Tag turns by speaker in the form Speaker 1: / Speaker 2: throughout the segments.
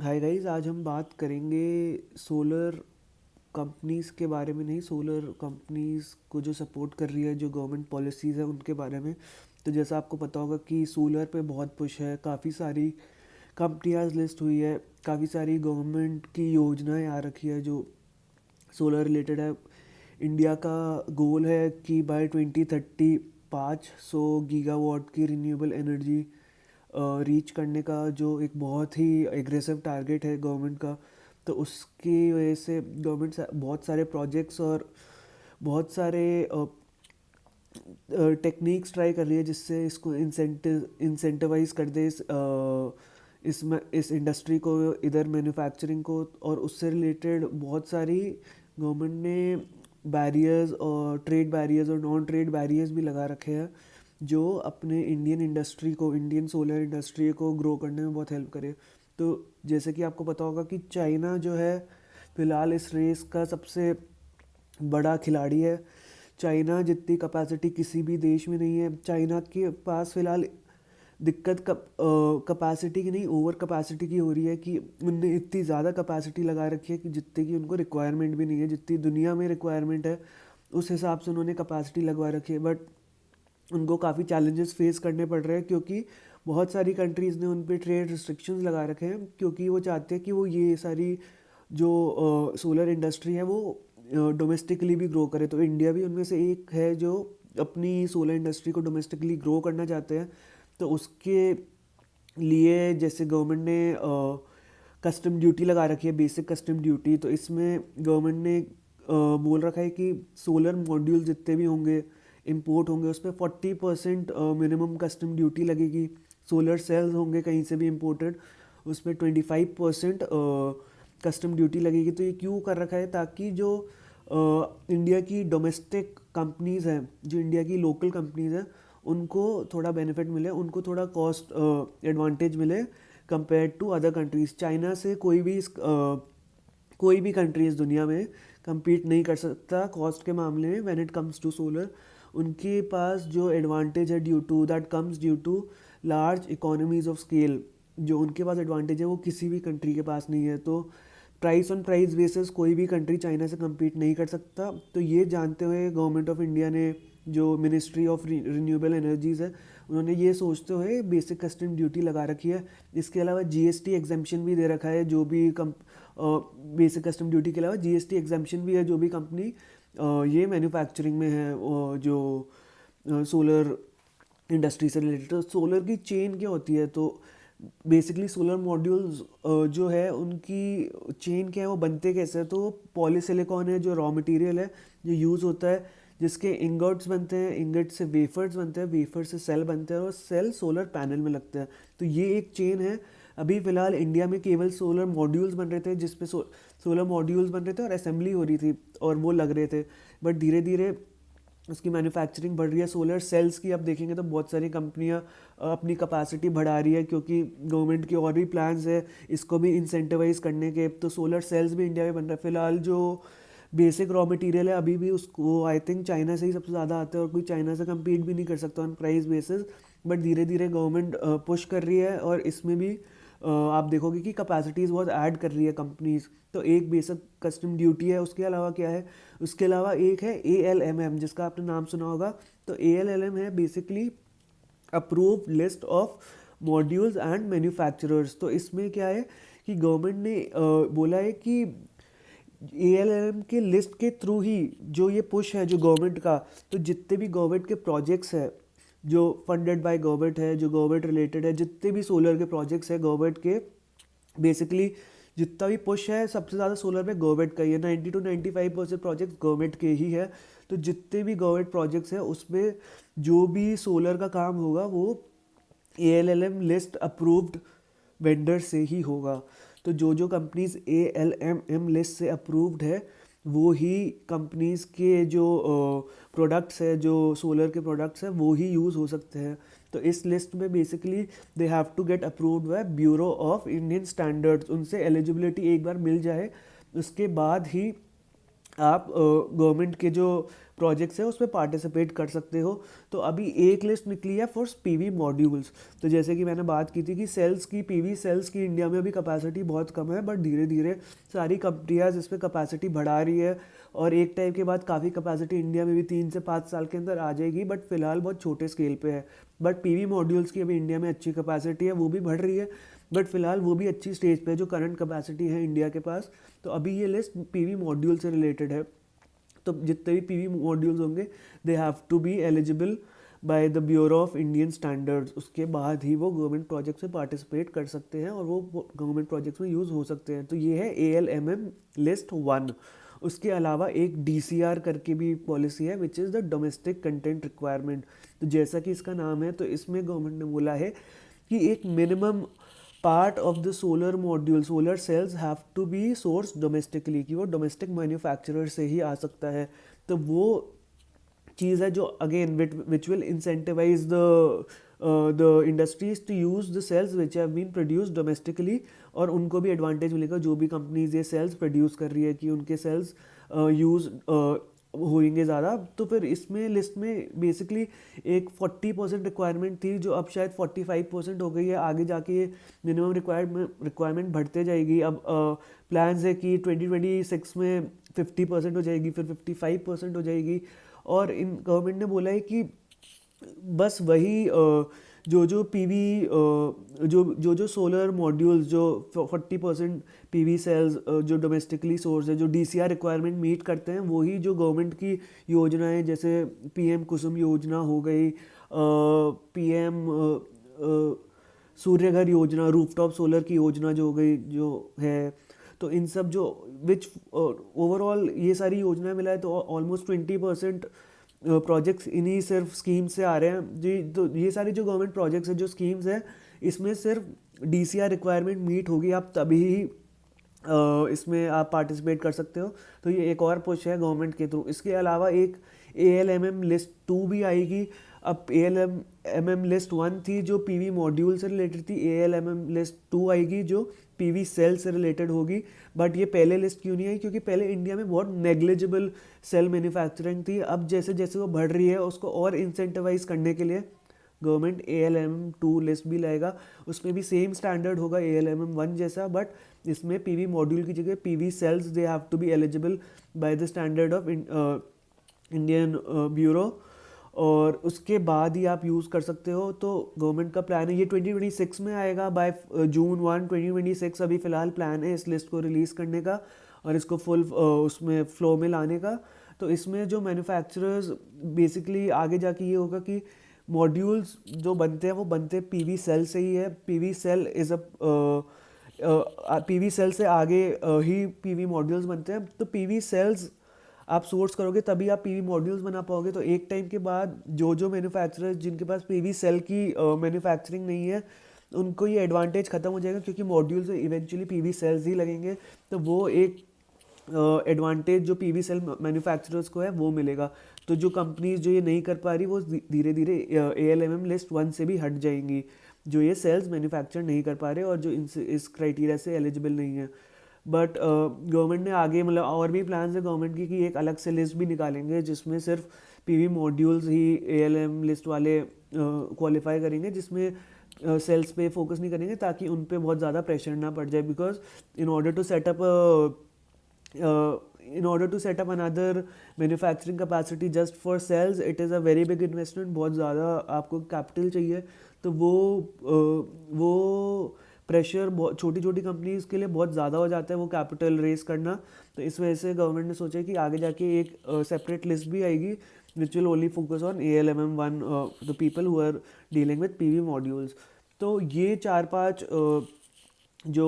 Speaker 1: Hi guys, आज हम बात करेंगे सोलर कंपनीज़ के बारे में। नहीं, सोलर कंपनीज़ को जो सपोर्ट कर रही है जो गवर्नमेंट पॉलिसीज़ है उनके बारे में। तो जैसा आपको पता होगा कि सोलर पे बहुत पुश है, काफ़ी सारी कंपनियां लिस्ट हुई है, काफ़ी सारी गवर्नमेंट की योजनाएं आ रखी है जो सोलर रिलेटेड है। इंडिया का गोल है कि बाय 2030 500 गीगावाट की रिन्यूएबल एनर्जी रीच करने का, जो एक बहुत ही एग्रेसिव टारगेट है गवर्नमेंट का। तो उसकी वजह से गवर्नमेंट बहुत सारे प्रोजेक्ट्स और बहुत सारे टेक्निक्स ट्राई कर रही है जिससे इसको इंसेंटिवाइज कर दे, इस इंडस्ट्री को, इधर मैन्युफैक्चरिंग को। और उससे रिलेटेड बहुत सारी गवर्नमेंट ने बैरियर्स और ट्रेड बैरियर्स और नॉन ट्रेड बैरियर्स भी लगा रखे हैं जो अपने इंडियन इंडस्ट्री को, इंडियन सोलर इंडस्ट्री को ग्रो करने में बहुत हेल्प करे। तो जैसे कि आपको पता होगा कि चाइना जो है फ़िलहाल इस रेस का सबसे बड़ा खिलाड़ी है। चाइना जितनी कैपेसिटी किसी भी देश में नहीं है। चाइना के पास फ़िलहाल दिक्कत कैपेसिटी की नहीं, ओवर कैपेसिटी की हो रही है कि उनने इतनी ज़्यादा कैपेसिटी लगा रखी है कि जितने की उनको रिक्वायरमेंट भी नहीं है, जितनी दुनिया में रिक्वायरमेंट है उस हिसाब से उन्होंने कैपेसिटी लगवा रखी है। बट उनको काफ़ी चैलेंजेस फेस करने पड़ रहे हैं क्योंकि बहुत सारी कंट्रीज़ ने उन पे ट्रेड रिस्ट्रिक्शंस लगा रखे हैं, क्योंकि वो चाहते हैं कि वो ये सारी जो सोलर इंडस्ट्री है वो डोमेस्टिकली भी ग्रो करे। तो इंडिया भी उनमें से एक है जो अपनी सोलर इंडस्ट्री को डोमेस्टिकली ग्रो करना चाहते हैं। तो उसके लिए जैसे गवर्नमेंट ने कस्टम ड्यूटी लगा रखी है, बेसिक कस्टम ड्यूटी। तो इसमें गवर्नमेंट ने बोल रखा है कि सोलर मॉड्यूल जितने भी होंगे, इंपोर्ट होंगे, उस पर 40% मिनिमम कस्टम ड्यूटी लगेगी। सोलर सेल्स होंगे कहीं से भी इंपोर्टेड, उस पर 25% कस्टम ड्यूटी लगेगी। तो ये क्यों कर रखा है? ताकि जो इंडिया की डोमेस्टिक कंपनीज़ हैं, जो इंडिया की लोकल कंपनीज़ हैं, उनको थोड़ा बेनिफिट मिले, उनको थोड़ा कॉस्ट एडवांटेज मिले compare to other countries. China से कोई भी कंट्रीज़ दुनिया में compete नहीं कर सकता कॉस्ट के मामले में when it comes to solar. उनके पास जो एडवांटेज है due to large economies of scale, जो उनके पास एडवांटेज है वो किसी भी कंट्री के पास नहीं है। तो प्राइस बेसिस कोई भी कंट्री चाइना से compete नहीं कर सकता। तो ये जानते हुए गवर्नमेंट ऑफ इंडिया ने, जो मिनिस्ट्री ऑफ रिन्यूएबल एनर्जीज़ है, उन्होंने ये सोचते हुए बेसिक कस्टम ड्यूटी लगा रखी है। इसके अलावा जीएसटी एग्जाम्पशन भी दे रखा है। जो भी बेसिक कस्टम ड्यूटी के अलावा जीएसटी एग्जाम्पशन भी है जो भी कंपनी ये मैन्युफैक्चरिंग में है, जो सोलर इंडस्ट्री से रिलेटेड। तो सोलर की चेन क्या होती है? तो बेसिकली सोलर मॉड्यूल्स जो है उनकी चेन क्या है, वो बनते कैसे हैं? तो पॉलीसिलिकॉन है जो रॉ मटेरियल है, जो यूज़ होता है, जिसके इंगोट्स बनते हैं, इंगट से वेफर्स बनते हैं, वेफर से सेल बनते हैं और सेल सोलर पैनल में लगते हैं। तो ये एक चेन है। अभी फ़िलहाल इंडिया में केवल सोलर मॉड्यूल्स बन रहे थे, जिसपे सोलर मॉड्यूल्स बन रहे थे और असेंबली हो रही थी और वो लग रहे थे। बट धीरे धीरे उसकी मैन्युफैक्चरिंग बढ़ रही है। सोलर सेल्स की आप देखेंगे तो बहुत सारी कंपनियां अपनी कैपेसिटी बढ़ा रही है, क्योंकि गवर्नमेंट के और भी प्लान्स है इसको भी इंसेंटिवाइज करने के। तो सोलर सेल्स भी इंडिया में बन रहा है। फिलहाल जो बेसिक रॉ मटेरियल है अभी भी उसको आई थिंक चाइना से ही सबसे ज़्यादा आता है और कोई चाइना से compete भी नहीं कर सकता ऑन प्राइस बेसिस। बट धीरे धीरे गवर्नमेंट पुश कर रही है और इसमें भी आप देखोगे कि कैपेसिटीज़ बहुत ऐड कर रही है कंपनीज। तो एक बेसिक कस्टम ड्यूटी है, उसके अलावा क्या है? उसके अलावा एक है ALMM, जिसका आपने नाम सुना होगा। तो ALMM है basically approve list of modules and manufacturers. तो इसमें क्या है कि गवर्नमेंट ने बोला है कि ALMM के लिस्ट के थ्रू ही जो ये पुश है जो गवर्नमेंट का, तो जितने भी गवर्नमेंट के प्रोजेक्ट्स है जो फंडेड बाय गवर्नमेंट है, जो गवर्नमेंट रिलेटेड है, जितने भी सोलर के प्रोजेक्ट्स है गवर्नमेंट के, बेसिकली जितना भी पुश है सबसे ज़्यादा सोलर में गवर्नमेंट का ही है। 90 to 95% प्रोजेक्ट गवर्नमेंट के ही है। तो जितने भी गवर्नमेंट प्रोजेक्ट्स हैं उसमें जो भी सोलर का काम होगा वो ALMM लिस्ट अप्रूव्ड वेंडर से ही होगा। तो जो जो कंपनीज ALMM लिस्ट से अप्रूव्ड है वो ही कंपनीज के जो प्रोडक्ट्स है, जो सोलर के प्रोडक्ट्स हैं, वो ही यूज़ हो सकते हैं। तो इस लिस्ट में basically they have to get approved by bureau of Indian standards. उनसे एलिजिबिलिटी एक बार मिल जाए उसके बाद ही आप गवर्नमेंट के जो प्रोजेक्ट्स है उसमें पार्टिसिपेट कर सकते हो। तो अभी एक लिस्ट निकली है फॉर पीवी मॉड्यूल्स। तो जैसे कि मैंने बात की थी कि पीवी सेल्स की इंडिया में अभी कैपेसिटी बहुत कम है, बट धीरे धीरे सारी कंपनियां इस पर कैपेसिटी बढ़ा रही है, और एक टाइम के बाद काफ़ी कैपेसिटी इंडिया में भी 3 से 5 साल के अंदर आ जाएगी, बट फिलहाल बहुत छोटे स्केल पे है। बट पीवी मॉड्यूल्स की अभी इंडिया में अच्छी कैपेसिटी है, वो भी बढ़ रही है, बट फिलहाल वो भी अच्छी स्टेज पे है जो करंट कैपेसिटी है इंडिया के पास। तो अभी ये लिस्ट पीवी मॉड्यूल से रिलेटेड है। तो जितने भी पीवी मॉड्यूल्स होंगे they have to be eligible by the bureau of Indian standards, उसके बाद ही वो गवर्नमेंट प्रोजेक्ट्स में पार्टिसिपेट कर सकते हैं और वो गवर्नमेंट प्रोजेक्ट्स में यूज़ हो सकते हैं। तो ये है ALMM लिस्ट 1। उसके अलावा एक DCR करके भी पॉलिसी है which is the domestic content requirement. तो जैसा कि इसका नाम है, तो इसमें गवर्नमेंट ने बोला है कि एक minimum part of the solar module solar cells have to be source domestically, कि वो डोमेस्टिक मैन्युफैक्चरर से ही आ सकता है। तो वो चीज़ है जो again which will incentivise the industries to use the cells which have been produce domestically, और उनको भी एडवांटेज मिलेगा जो भी कंपनीज ये सेल्स प्रोड्यूस कर रही है कि उनके सेल्स यूज़ होंगे ज़्यादा। तो फिर इसमें लिस्ट में बेसिकली एक 40% रिक्वायरमेंट थी जो अब शायद 45% हो गई है। आगे जाके ये मिनिमम रिक्वायरमेंट बढ़ते जाएगी। अब प्लान्स है कि 2026 में 50% हो जाएगी, फिर 55% हो जाएगी। और इन गवर्नमेंट ने बोला है कि बस वही जो पीवी जो सोलर मॉड्यूल्स जो 40% पीवी सेल्स जो डोमेस्टिकली सोर्स है, जो DCR रिक्वायरमेंट मीट करते हैं, वही जो गवर्नमेंट की योजनाएं जैसे PM कुसुम योजना हो गई, PM सूर्य घर योजना, रूफटॉप सोलर की योजना जो हो गई जो है। तो इन सब जो विच ओवरऑल ये सारी योजनाएं मिला है, तो ऑलमोस्ट 20% प्रोजेक्ट्स इन्हीं सिर्फ स्कीम से आ रहे हैं जी। तो ये सारी जो गवर्नमेंट प्रोजेक्ट्स हैं, जो स्कीम्स हैं, इसमें सिर्फ DCR रिक्वायरमेंट मीट होगी, आप तभी इसमें आप पार्टिसिपेट कर सकते हो। तो ये एक और पुश है गवर्नमेंट के थ्रू। इसके अलावा एक ALMM लिस्ट 2 भी आएगी। अब ALMM लिस्ट 1 थी जो पीवी मॉड्यूल से रिलेटेड थी, ALMM लिस्ट 2 आएगी जो पीवी सेल से रिलेटेड होगी। बट ये पहले लिस्ट क्यों नहीं आई? क्योंकि पहले इंडिया में बहुत नेग्लिजिबल सेल मैन्युफैक्चरिंग थी। अब जैसे जैसे वो बढ़ रही है, उसको और इंसेंटिवाइज करने के लिए गवर्नमेंट ALMM 2 लिस्ट भी लाएगा। उसमें भी सेम स्टैंडर्ड होगा ALMM 1 जैसा, बट इसमें पीवी मॉड्यूल की जगह PV cells they have to be eligible by the standard of Indian bureau, और उसके बाद ही आप यूज़ कर सकते हो। तो गवर्नमेंट का प्लान है ये 2026 में आएगा, बाय June 1 2026 अभी फ़िलहाल प्लान है इस लिस्ट को रिलीज़ करने का और इसको फुल उसमें फ्लो में लाने का। तो इसमें जो मैन्युफैक्चरर्स बेसिकली आगे जाके ये होगा कि मॉड्यूल्स जो बनते हैं वो बनते हैं पीवी सेल से ही है। PV cell is PV cell से आगे ही पीवी मॉड्यूल्स बनते हैं। तो पीवी सेल्स आप सोर्स करोगे तभी आप पीवी मॉड्यूल्स बना पाओगे। तो एक टाइम के बाद जो मैन्युफैक्चरर जिनके पास पीवी सेल की मैन्युफैक्चरिंग नहीं है, उनको ये एडवांटेज ख़त्म हो जाएगा, क्योंकि मॉड्यूल्स में इवेंचुअली पीवी सेल्स ही लगेंगे। तो वो एक एडवांटेज जो पीवी सेल मैन्युफैक्चरर्स को है वो मिलेगा। तो जो कंपनीज जो ये नहीं कर पा रही वो धीरे धीरे ALMM लिस्ट 1 से भी हट जाएंगी, जो ये सेल्स मैन्युफैक्चर नहीं कर पा रहे और जो इस क्राइटेरिया से एलिजिबल नहीं है। बट गवर्नमेंट ने आगे मतलब और भी प्लान्स है गवर्नमेंट की कि एक अलग से लिस्ट भी निकालेंगे जिसमें सिर्फ पीवी मॉड्यूल्स ही ALM लिस्ट वाले क्वालिफाई करेंगे, जिसमें सेल्स पे फोकस नहीं करेंगे, ताकि उन पे बहुत ज़्यादा प्रेशर ना पड़ जाए। Because in order to set up another manufacturing capacity just for sales, it is a very big investment, बहुत ज़्यादा आपको कैपिटल चाहिए। तो वो प्रेशर बहुत छोटी छोटी कंपनीज के लिए बहुत ज़्यादा हो जाता है वो कैपिटल रेस करना। तो इस वजह से गवर्नमेंट ने सोचा कि आगे जाके एक सेपरेट लिस्ट भी आएगी which will only focus on ALMM 1, the people who are dealing with PV modules. तो ये 4-5 जो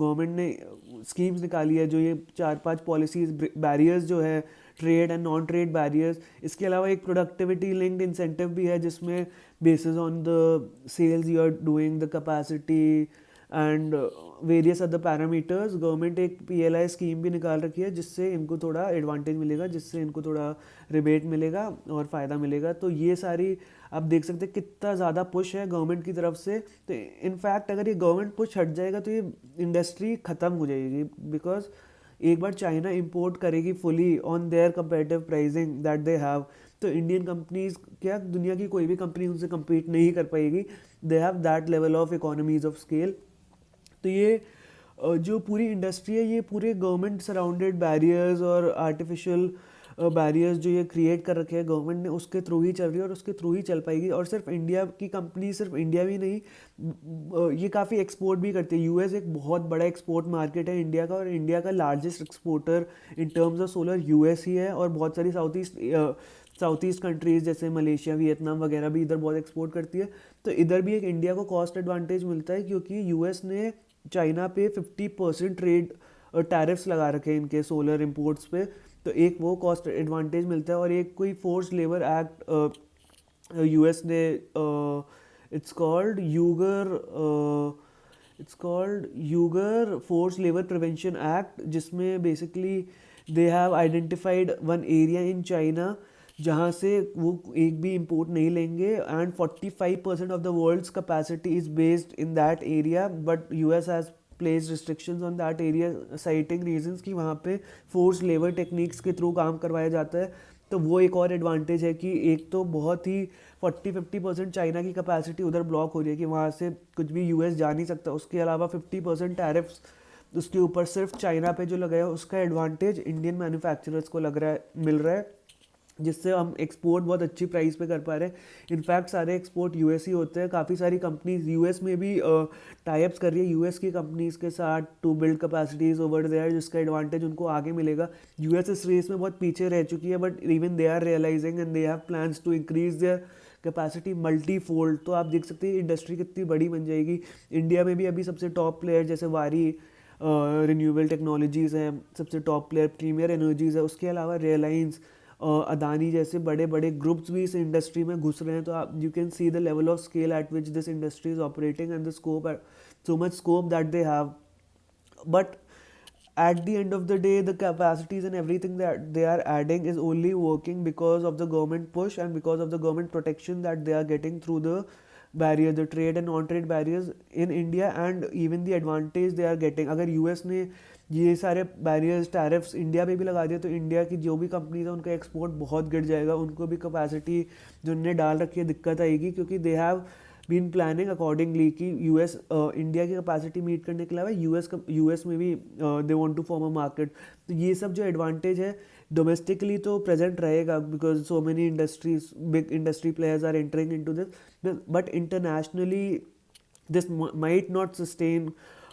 Speaker 1: गवर्नमेंट ने स्कीम्स निकाली है, जो ये 4-5 पॉलिसीज बैरियर्स जो है, trade and non trade barriers. इसके अलावा एक प्रोडक्टिविटी लिंक्ड इंसेंटिव भी है जिसमें basis on the sales you are doing, the capacity and various other parameters, government एक PLI स्कीम भी निकाल रखी है जिससे इनको थोड़ा एडवांटेज मिलेगा, जिससे इनको थोड़ा रिबेट मिलेगा और फ़ायदा मिलेगा। तो ये सारी आप देख सकते हैं कितना ज़्यादा पुश है गवर्नमेंट की तरफ से। तो इनफैक्ट अगर ये गवर्नमेंट पुश हट जाएगा तो ये इंडस्ट्री ख़त्म हो जाएगी, बिकॉज एक बार चाइना इंपोर्ट करेगी fully on their competitive pricing that they have, तो इंडियन कंपनीज क्या दुनिया की कोई भी कंपनी उनसे compete नहीं कर पाएगी. They have that level of economies of scale. तो ये जो पूरी इंडस्ट्री है ये पूरे गवर्नमेंट सराउंडेड बैरियर्स और आर्टिफिशियल बैरियर्स जो ये क्रिएट कर रखे हैं गवर्नमेंट ने, उसके थ्रू ही चल रही है और उसके थ्रू ही चल पाएगी. और सिर्फ इंडिया की कंपनी, सिर्फ इंडिया भी नहीं, ये काफ़ी एक्सपोर्ट भी करती है. यूएस एक बहुत बड़ा एक्सपोर्ट मार्केट है इंडिया का, और इंडिया का largest exporter in terms of solar US ही है. और बहुत सारी साउथ ईस्ट कंट्रीज़ जैसे मलेशिया, वियतनाम वगैरह भी इधर बहुत एक्सपोर्ट करती है. तो इधर भी एक इंडिया को कॉस्ट एडवांटेज मिलता है, क्योंकि यूएस ने चाइना पे 50% ट्रेड टैरिफ्स लगा रखे हैं इनके सोलर इंपोर्ट्स पे. तो एक वो कॉस्ट एडवांटेज मिलता है. और एक कोई फोर्स लेबर एक्ट यूएस ने, it's called Uyghur force labour prevention act, जिसमें basically they have identified one area in China जहाँ से वो एक भी इंपोर्ट नहीं लेंगे. And 45% of the world's capacity is based in that area, but US has place restrictions on that area, citing reasons कि वहाँ पे फोर्स लेबर टेक्निक्स के थ्रू काम करवाया जाता है. तो वो एक और एडवांटेज है कि एक तो बहुत ही 40-50% चाइना की कैपेसिटी उधर ब्लॉक हो रही है कि वहाँ से कुछ भी यूएस जा नहीं सकता. उसके अलावा 50% टैरिफ्स उसके ऊपर सिर्फ चाइना पे जो लगाया है, उसका एडवांटेज इंडियन मैन्युफैक्चरर्स को लग रहा है, मिल रहा है, जिससे हम एक्सपोर्ट बहुत अच्छी प्राइस पे कर पा रहे हैं. इनफैक्ट सारे एक्सपोर्ट यूएस ही होते हैं. काफ़ी सारी कंपनीज यूएस में भी टाइप्स कर रही है यूएस की कंपनीज के साथ to build capacities over there, जिसका एडवांटेज उनको आगे मिलेगा. यूएस इस रेस में बहुत पीछे रह चुकी है, but even they are realising and they have plans to increase their capacity multi fold. तो आप देख सकते हैं इंडस्ट्री कितनी बड़ी बन जाएगी. इंडिया में भी अभी सबसे टॉप प्लेयर जैसे वारी रिन्यूएबल टेक्नोलॉजीज़ हैं, सबसे टॉप प्लेयर प्रीमियर एनर्जीज़ है. उसके अलावा रियलाइंस, अदानी जैसे बड़े बड़े ग्रुप्स भी इस इंडस्ट्री में घुस रहे हैं. तो आप you can see the level of scale eight which this industry is operating and the scope, so much scope that they have. But at the end of the day, the capacities and everything that they are adding is only working because of the government push and because of the government protection that they are getting through the barrier, the trade and non-trade barriers in India, and even the advantage they are getting. अगर US ने ये सारे barriers tariffs India पे भी लगा दिया तो India की जो भी कंपनीज है उनका एक्सपोर्ट बहुत गिर जाएगा. उनको भी कैपेसिटी जो उन्होंने डाल रखी है दिक्कत आएगी, क्योंकि they have been planning accordingly कि यूएस इंडिया की कैपेसिटी मीट करने के अलावा यूएस में भी they want to form a market. तो ये सब जो एडवांटेज है डोमेस्टिकली तो प्रेजेंट रहेगा, because so many industries, big industry players are entering into this. But internationally this might not sustain.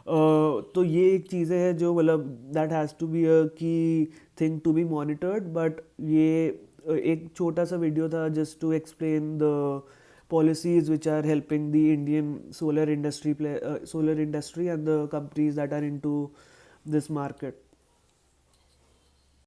Speaker 1: तो ये एक चीज़ें हैं जो मतलब that has to be a key thing to be monitored. But ये एक छोटा सा वीडियो था just to explain the policies which are helping the Indian solar industry and the companies that are into this market.